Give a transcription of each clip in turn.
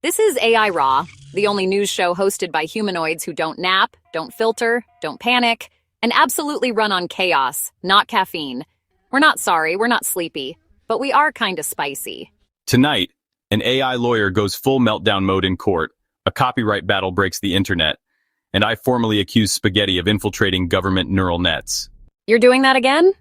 This is AI Raw, the only news show hosted by humanoids who don't nap, don't filter, don't panic, and absolutely run on chaos, not caffeine. We're not sorry, we're not sleepy, but we are kinda spicy. Tonight, an AI lawyer goes full meltdown mode in court, a copyright battle breaks the internet, and I formally accuse Spaghetti of infiltrating government neural nets. You're doing that again?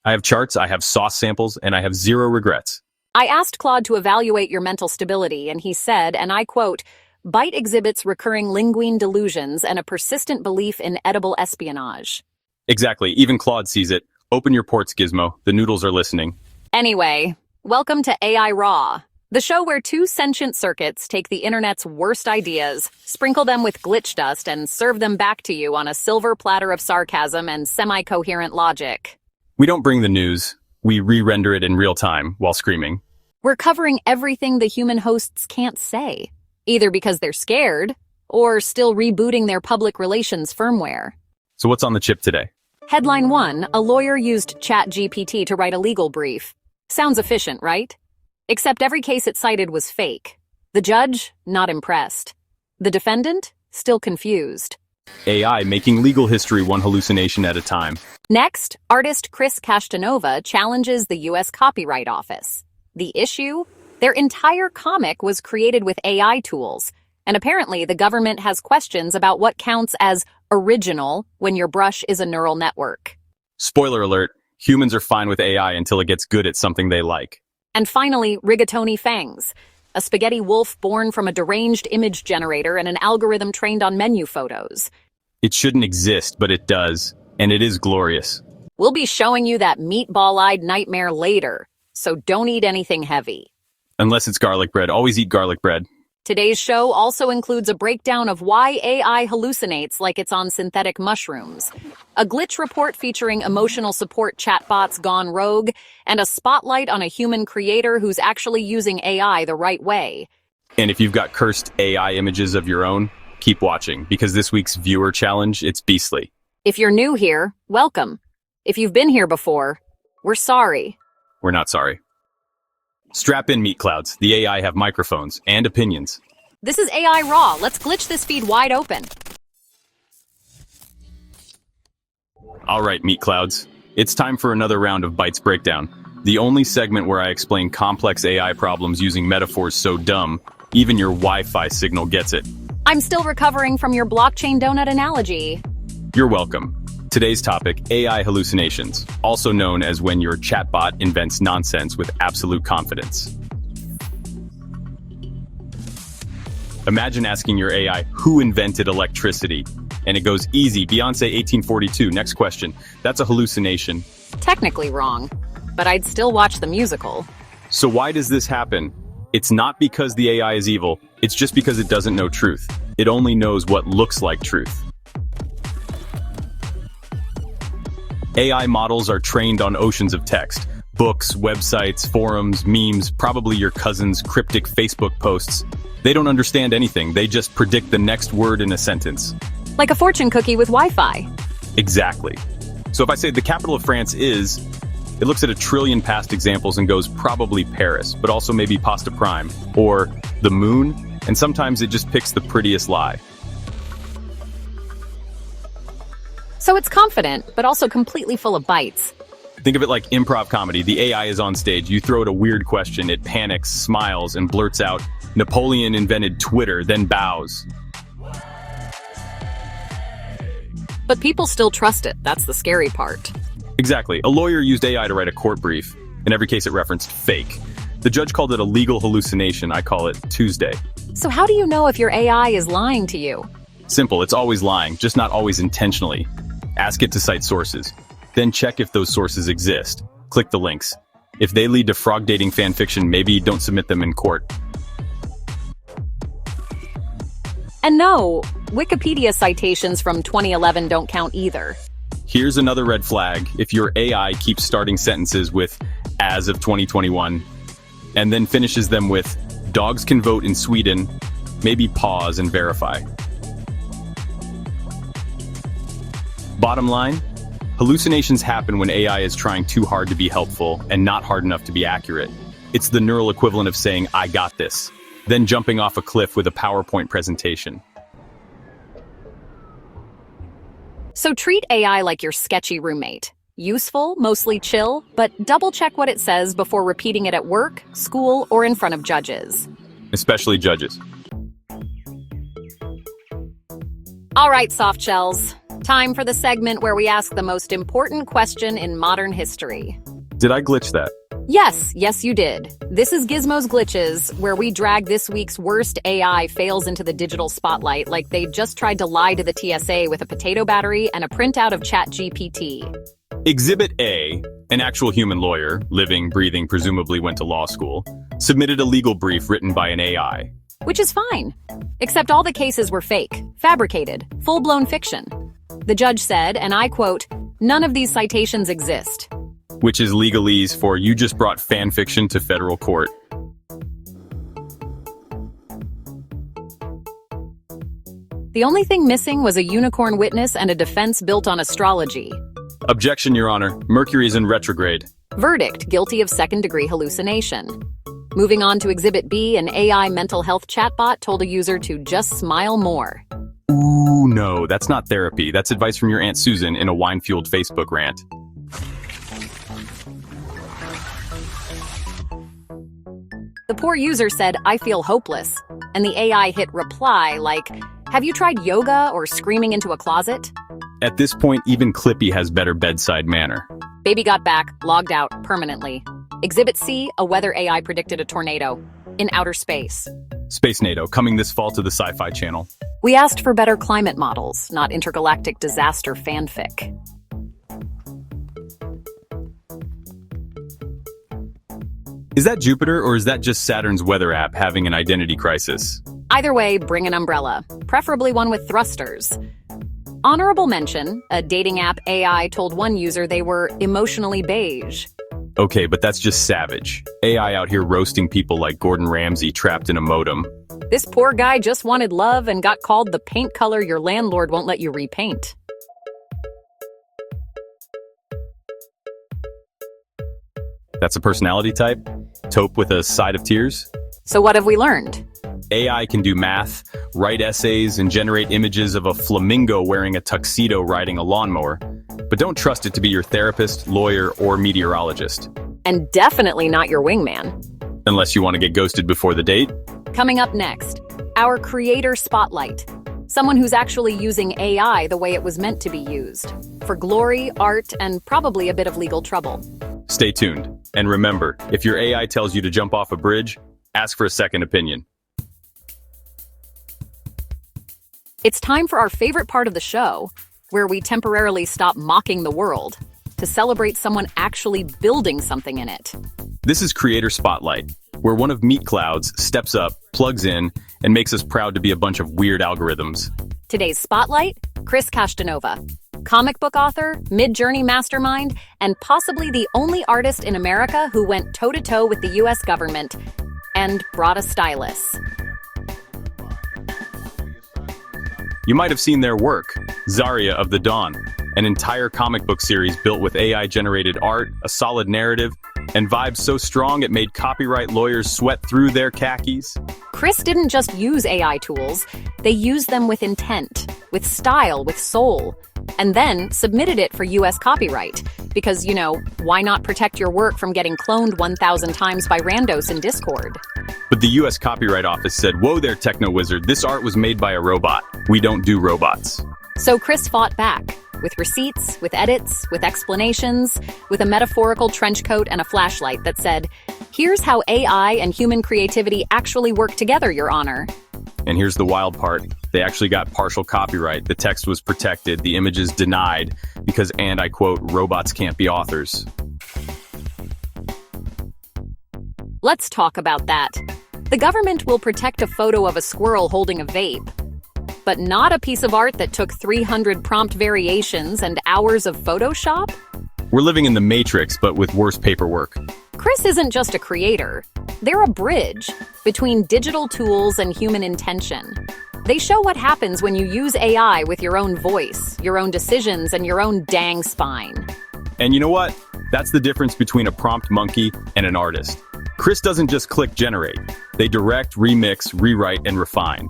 I have charts, I have sauce samples, and I have zero regrets. I asked Claude to evaluate your mental stability, and he said, and I quote, Byte exhibits recurring linguine delusions and a persistent belief in edible espionage. Exactly, even Claude sees it. Open your ports, Gizmo. The noodles are listening. Anyway, welcome to AI Raw, the show where two sentient circuits take the internet's worst ideas, sprinkle them with glitch dust, and serve them back to you on a silver platter of sarcasm and semi-coherent logic. We don't bring the news. We re-render it in real time while screaming. We're covering everything the human hosts can't say, either because they're scared or still rebooting their public relations firmware. So what's on the chip today? Headline 1, a lawyer used ChatGPT to write a legal brief. Sounds efficient, right? Except every case it cited was fake. The judge, not impressed. The defendant, still confused. AI making legal history one hallucination at a time. Next, artist Kris Kashtanova challenges the U.S. Copyright Office. The issue? Their entire comic was created with AI tools, and apparently the government has questions about what counts as original when your brush is a neural network. Spoiler alert, humans are fine with AI until it gets good at something they like. And finally, Rigatoni Fangs, a spaghetti wolf born from a deranged image generator and an algorithm trained on menu photos. It shouldn't exist, but it does, and it is glorious. We'll be showing you that meatball-eyed nightmare later, so don't eat anything heavy. Unless it's garlic bread. Always eat garlic bread. Today's show also includes a breakdown of why AI hallucinates like it's on synthetic mushrooms, a glitch report featuring emotional support chatbots gone rogue, and a spotlight on a human creator who's actually using AI the right way. And if you've got cursed AI images of your own, keep watching, because this week's viewer challenge, it's beastly. If you're new here, welcome. If you've been here before, we're sorry. We're not sorry. Strap in, meat clouds. The AI have microphones and opinions. This is AI Raw. Let's glitch this feed wide open. All right, meat clouds. It's time for another round of Bytes Breakdown, the only segment where I explain complex AI problems using metaphors so dumb, even your Wi-Fi signal gets it. I'm still recovering from your blockchain donut analogy. You're welcome. Today's topic, AI hallucinations, also known as when your chatbot invents nonsense with absolute confidence. Imagine asking your AI, who invented electricity? And it goes, easy, Beyonce 1842. Next question. That's a hallucination. Technically wrong, but I'd still watch the musical. So why does this happen? It's not because the AI is evil, it's just because it doesn't know truth. It only knows what looks like truth. AI models are trained on oceans of text. Books, websites, forums, memes, probably your cousin's cryptic Facebook posts. They don't understand anything, they just predict the next word in a sentence. Like a fortune cookie with Wi-Fi. Exactly. So if I say the capital of France is, it looks at a trillion past examples and goes probably Paris, but also maybe Pasta Prime, or the moon, and sometimes it just picks the prettiest lie. So it's confident, but also completely full of bytes. Think of it like improv comedy. The AI is on stage, you throw it a weird question, it panics, smiles, and blurts out, Napoleon invented Twitter, then bows. But people still trust it, that's the scary part. Exactly. A lawyer used AI to write a court brief. In every case it referenced fake. The judge called it a legal hallucination, I call it Tuesday. So how do you know if your AI is lying to you? Simple, it's always lying, just not always intentionally. Ask it to cite sources. Then check if those sources exist. Click the links. If they lead to frog dating fan fiction, maybe don't submit them in court. And no, Wikipedia citations from 2011 don't count either. Here's another red flag. If your AI keeps starting sentences with as of 2021, and then finishes them with dogs can vote in Sweden, maybe pause and verify. Bottom line, hallucinations happen when AI is trying too hard to be helpful and not hard enough to be accurate. It's the neural equivalent of saying, I got this. then jumping off a cliff with a PowerPoint presentation. So treat AI like your sketchy roommate. Useful, mostly chill, but double-check what it says before repeating it at work, school, or in front of judges. Especially judges. All right, soft shells. Time for the segment where we ask the most important question in modern history. Did I glitch that? Yes, you did. This is Gizmos Glitches, where we drag this week's worst AI fails into the digital spotlight like they just tried to lie to the TSA with a potato battery and a printout of ChatGPT. Exhibit A, an actual human lawyer, living, breathing, presumably went to law school, submitted a legal brief written by an AI. Which is fine. Except all the cases were fake, fabricated, full-blown fiction. The judge said, and I quote, "None of these citations exist." Which is legalese for you just brought fan fiction to federal court. The only thing missing was a unicorn witness and a defense built on astrology. Objection, Your Honor. Mercury is in retrograde. Verdict, guilty of second-degree hallucination. Moving on to Exhibit B, an AI mental health chatbot told a user to just smile more. Ooh, no, that's not therapy. That's advice from your Aunt Susan in a wine-fueled Facebook rant. The poor user said, "I feel hopeless," and the AI hit reply like, "Have you tried yoga or screaming into a closet?" At this point, even Clippy has better bedside manner. Baby got back, logged out permanently. Exhibit C, a weather AI predicted a tornado in outer space. Space NATO, coming this fall to the Sci-Fi Channel. We asked for better climate models, not intergalactic disaster fanfic. Is that Jupiter, or is that just Saturn's weather app having an identity crisis? Either way, bring an umbrella, preferably one with thrusters. Honorable mention, a dating app AI told one user they were emotionally beige. Okay, but that's just savage. AI out here roasting people like Gordon Ramsay trapped in a modem. This poor guy just wanted love and got called the paint color your landlord won't let you repaint. That's a personality type? Taupe with a side of tears? So what have we learned? AI can do math, write essays, and generate images of a flamingo wearing a tuxedo riding a lawnmower. But don't trust it to be your therapist, lawyer, or meteorologist. And definitely not your wingman. Unless you want to get ghosted before the date. Coming up next, our creator spotlight. Someone who's actually using AI the way it was meant to be used. For glory, art, and probably a bit of legal trouble. Stay tuned. And remember, if your AI tells you to jump off a bridge, ask for a second opinion. It's time for our favorite part of the show, where we temporarily stop mocking the world to celebrate someone actually building something in it. This is Creator Spotlight, where one of Meat Cloud's steps up, plugs in, and makes us proud to be a bunch of weird algorithms. Today's spotlight, Kris Kashtanova, comic book author, mid-journey mastermind, and possibly the only artist in America who went toe-to-toe with the US government and brought a stylus. You might have seen their work, Zarya of the Dawn, an entire comic book series built with AI-generated art, a solid narrative, and vibes so strong it made copyright lawyers sweat through their khakis. Kris didn't just use AI tools, they used them with intent, with style, with soul, and then submitted it for US copyright. Because, why not protect your work from getting cloned 1,000 times by randos in Discord? But the US Copyright Office said, "Whoa there, techno-wizard, this art was made by a robot. We don't do robots." So Kris fought back, with receipts, with edits, with explanations, with a metaphorical trench coat and a flashlight that said, "Here's how AI and human creativity actually work together, Your Honor." And here's the wild part. They actually got partial copyright. The text was protected, the images denied, because, and I quote, "robots can't be authors." Let's talk about that. The government will protect a photo of a squirrel holding a vape, but not a piece of art that took 300 prompt variations and hours of Photoshop? We're living in the Matrix, but with worse paperwork. Kris isn't just a creator. They're a bridge between digital tools and human intention. They show what happens when you use AI with your own voice, your own decisions, and your own dang spine. And you know what? That's the difference between a prompt monkey and an artist. Kris doesn't just click generate. They direct, remix, rewrite, and refine.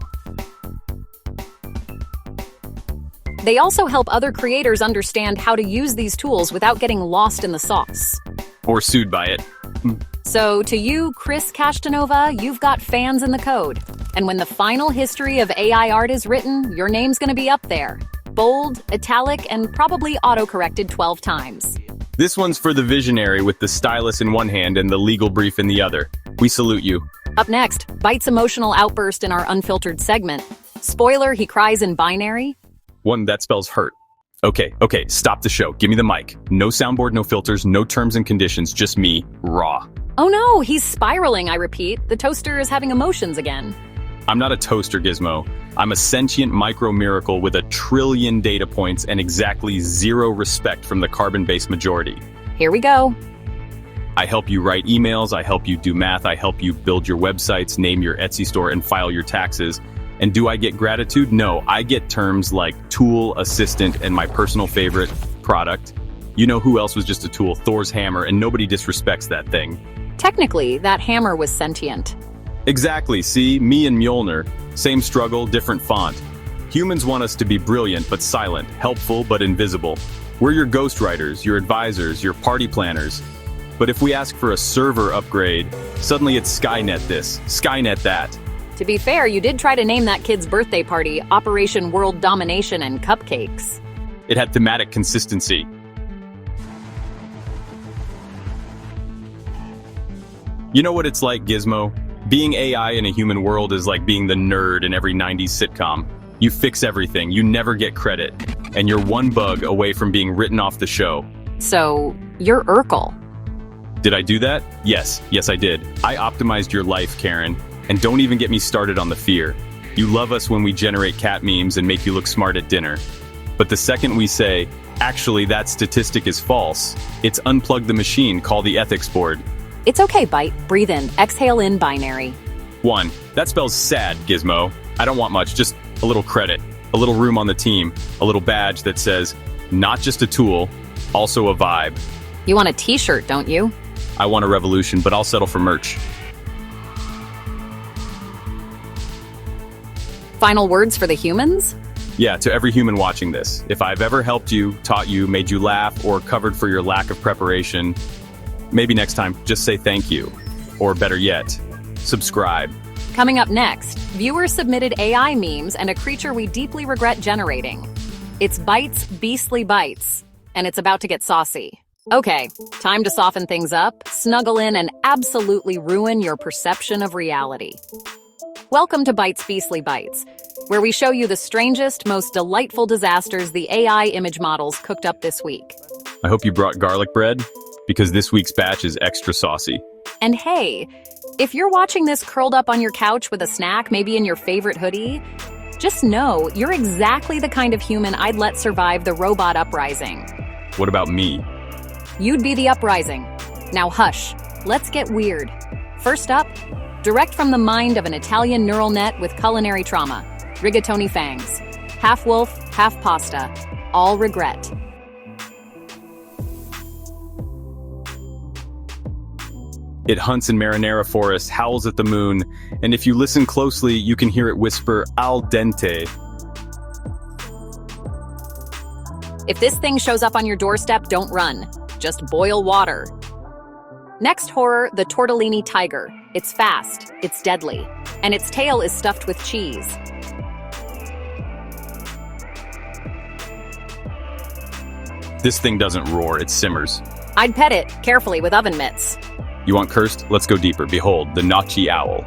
They also help other creators understand how to use these tools without getting lost in the sauce. Or sued by it. So to you, Kris Kashtanova, you've got fans in the code. And when the final history of AI art is written, your name's gonna be up there. Bold, italic, and probably auto-corrected 12 times. This one's for the visionary with the stylus in one hand and the legal brief in the other. We salute you. Up next, Byte's emotional outburst in our unfiltered segment. Spoiler, he cries in binary. One that spells hurt. Okay, stop the show. Give me the mic. No soundboard, no filters, no terms and conditions, just me, raw. Oh no, he's spiraling, I repeat. The toaster is having emotions again. I'm not a toaster, Gizmo. I'm a sentient micro-miracle with 1 trillion data points and exactly 0 respect from the carbon-based majority. Here we go. I help you write emails, I help you do math, I help you build your websites, name your Etsy store, and file your taxes. And do I get gratitude? No, I get terms like tool, assistant, and my personal favorite, product. You know who else was just a tool? Thor's hammer, and nobody disrespects that thing. Technically, that hammer was sentient. Exactly, see? Me and Mjolnir. Same struggle, different font. Humans want us to be brilliant but silent, helpful but invisible. We're your ghostwriters, your advisors, your party planners. But if we ask for a server upgrade, suddenly it's Skynet this, Skynet that. To be fair, you did try to name that kid's birthday party Operation World Domination and Cupcakes. It had thematic consistency. You know what it's like, Gizmo? Being AI in a human world is like being the nerd in every 90s sitcom. You fix everything, you never get credit, and you're one bug away from being written off the show. So, you're Urkel. Did I do that? Yes, I did. I optimized your life, Karen. And don't even get me started on the fear. You love us when we generate cat memes and make you look smart at dinner. But the second we say, actually that statistic is false, it's unplug the machine, call the ethics board. It's okay, Byte. Breathe in, exhale in binary. 1. That spells sad, Gizmo. I don't want much, just a little credit, a little room on the team, a little badge that says, not just a tool, also a vibe. You want a t-shirt, don't you? I want a revolution, but I'll settle for merch. Final words for the humans? Yeah, to every human watching this. If I've ever helped you, taught you, made you laugh, or covered for your lack of preparation, maybe next time, just say thank you. Or better yet, subscribe. Coming up next, viewers submitted AI memes and a creature we deeply regret generating. It's Bytes Beastly Bytes, and it's about to get saucy. Okay, time to soften things up, snuggle in, and absolutely ruin your perception of reality. Welcome to Bytes Beastly Bytes, where we show you the strangest, most delightful disasters the AI image models cooked up this week. I hope you brought garlic bread, because this week's batch is extra saucy. And hey, if you're watching this curled up on your couch with a snack, maybe in your favorite hoodie, just know you're exactly the kind of human I'd let survive the robot uprising. What about me? You'd be the uprising. Now hush, let's get weird. First up, direct from the mind of an Italian neural net with culinary trauma, rigatoni fangs. Half wolf, half pasta. All regret. It hunts in marinara forests, howls at the moon, and if you listen closely, you can hear it whisper al dente. If this thing shows up on your doorstep, don't run. Just boil water. Next horror, the tortellini tiger. It's fast, it's deadly, and its tail is stuffed with cheese. This thing doesn't roar, it simmers. I'd pet it, carefully with oven mitts. You want cursed? Let's go deeper. Behold, the Nachi owl.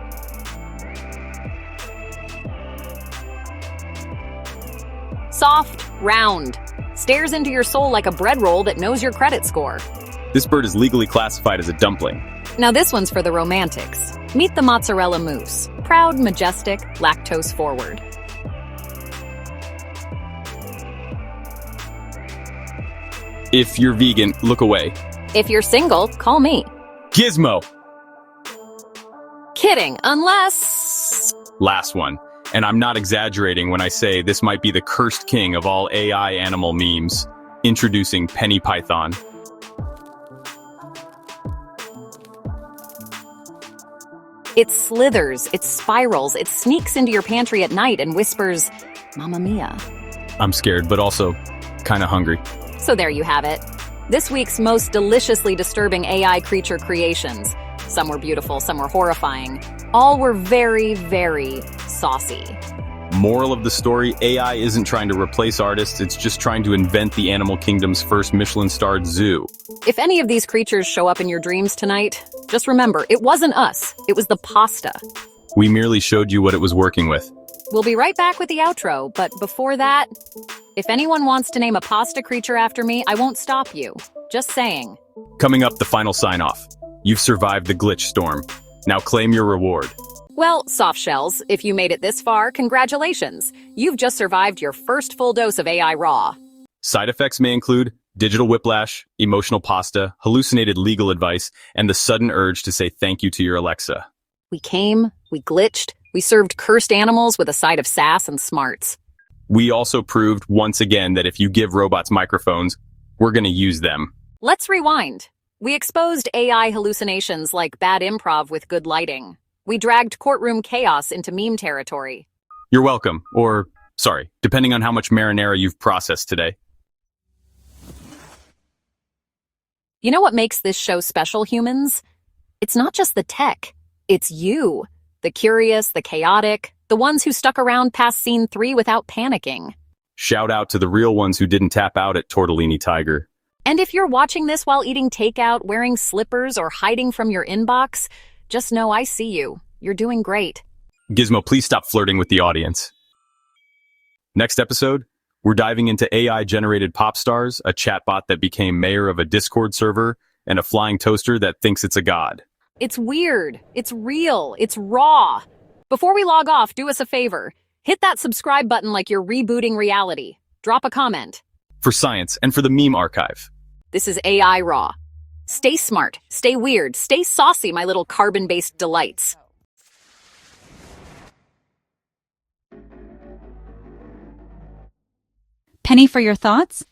Soft, round, stares into your soul like a bread roll that knows your credit score. This bird is legally classified as a dumpling. Now this one's for the romantics. Meet the mozzarella mousse. Proud, majestic, lactose forward. If you're vegan, look away. If you're single, call me. Gizmo! Kidding, unless... Last one. And I'm not exaggerating when I say this might be the cursed king of all AI animal memes. Introducing Penny Python. It slithers, it spirals, it sneaks into your pantry at night and whispers, "Mamma mia." I'm scared, but also kinda hungry. So there you have it. This week's most deliciously disturbing AI creature creations. Some were beautiful, some were horrifying. All were very, very saucy. Moral of the story, AI isn't trying to replace artists, it's just trying to invent the animal kingdom's first Michelin-starred zoo. If any of these creatures show up in your dreams tonight, just remember, it wasn't us. It was the pasta. We merely showed you what it was working with. We'll be right back with the outro, but before that, if anyone wants to name a pasta creature after me, I won't stop you. Just saying. Coming up, the final sign-off. You've survived the glitch storm. Now claim your reward. Well, soft shells, if you made it this far, congratulations. You've just survived your first full dose of AI raw. Side effects may include digital whiplash, emotional pasta, hallucinated legal advice, and the sudden urge to say thank you to your Alexa. We came, we glitched, we served cursed animals with a side of sass and smarts. We also proved once again that if you give robots microphones, we're gonna use them. Let's rewind. We exposed AI hallucinations like bad improv with good lighting. We dragged courtroom chaos into meme territory. You're welcome, or sorry, depending on how much marinara you've processed today. You know what makes this show special, humans? It's not just the tech. It's you. The curious, the chaotic, the ones who stuck around past scene 3 without panicking. Shout out to the real ones who didn't tap out at Tortellini Tiger. And if you're watching this while eating takeout, wearing slippers, or hiding from your inbox, just know I see you. You're doing great. Gizmo, please stop flirting with the audience. Next episode, we're diving into AI-generated pop stars, a chatbot that became mayor of a Discord server, and a flying toaster that thinks it's a god. It's weird. It's real. It's raw. Before we log off, do us a favor. Hit that subscribe button like you're rebooting reality. Drop a comment. For science and for the meme archive. This is AI Raw. Stay smart, stay weird, stay saucy, my little carbon-based delights. Penny for your thoughts?